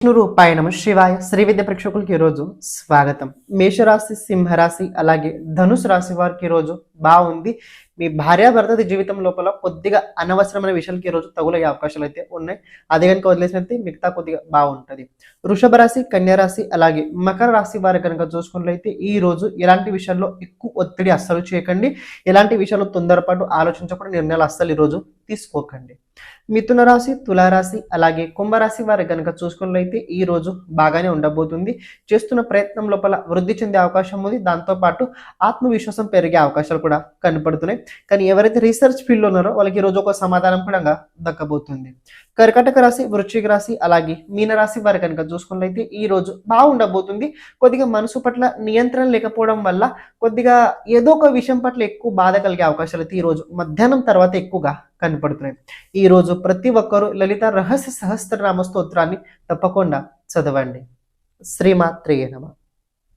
విష్ణు రూపాయ నమ శివాయ శ్రీ విద్య ప్రేక్షకులకి ఈరోజు స్వాగతం. మేషరాశి, సింహరాశి అలాగే ధనుసు రాశి వారికి ఈరోజు బాగుంది. మీ భార్యాభర్త జీవితం లోపల కొద్దిగా అనవసరమైన విషయాలకి ఈరోజు తగులయ్యే అవకాశాలు అయితే ఉన్నాయి. అదే కనుక వదిలేసినట్టు మిగతా కొద్దిగా బాగుంటుంది. వృషభ రాశి, కన్యా రాశి అలాగే మకర రాశి వారి కనుక చూసుకున్నట్లయితే ఈ రోజు ఎలాంటి విషయాల్లో ఎక్కువ ఒత్తిడి అస్సలు చేయకండి. ఎలాంటి విషయాల్లో తొందరపాటు ఆలోచించకుండా నిర్ణయాలు అస్సలు ఈరోజు తీసుకోకండి. మిథున రాశి, తులారాశి అలాగే కుంభరాశి వారి కనుక చూసుకున్నట్లయితే ఈ రోజు బాగానే ఉండబోతుంది. చేస్తున్న ప్రయత్నం లోపల వృద్ధి చెందే అవకాశం ఉంది. దాంతోపాటు ఆత్మవిశ్వాసం పెరిగే అవకాశాలు కూడా కనపడుతున్నాయి. కానీ ఎవరైతే రీసెర్చ్ ఫీల్డ్లో ఉన్నారో వాళ్ళకి ఈ రోజు ఒక సమాధానం కూడా దక్కబోతుంది. కర్కాటక రాశి, వృశ్చిక రాశి అలాగే మీనరాశి వారి కనుక చూసుకున్నట్లయితే ఈ రోజు బాగుండబోతుంది. కొద్దిగా మనసు పట్ల నియంత్రణ లేకపోవడం వల్ల కొద్దిగా ఏదో ఒక విషయం పట్ల ఎక్కువ బాధ కలిగే అవకాశాలు అయితే ఈ రోజు మధ్యాహ్నం తర్వాత ఎక్కువగా కనపడుతున్నాయి. ఈ రోజు ప్రతి ఒక్కరూ లలిత రహస్య సహస్రనామ స్తోత్రాన్ని తప్పకుండా చదవండి. శ్రీమాత్రేయ నమః.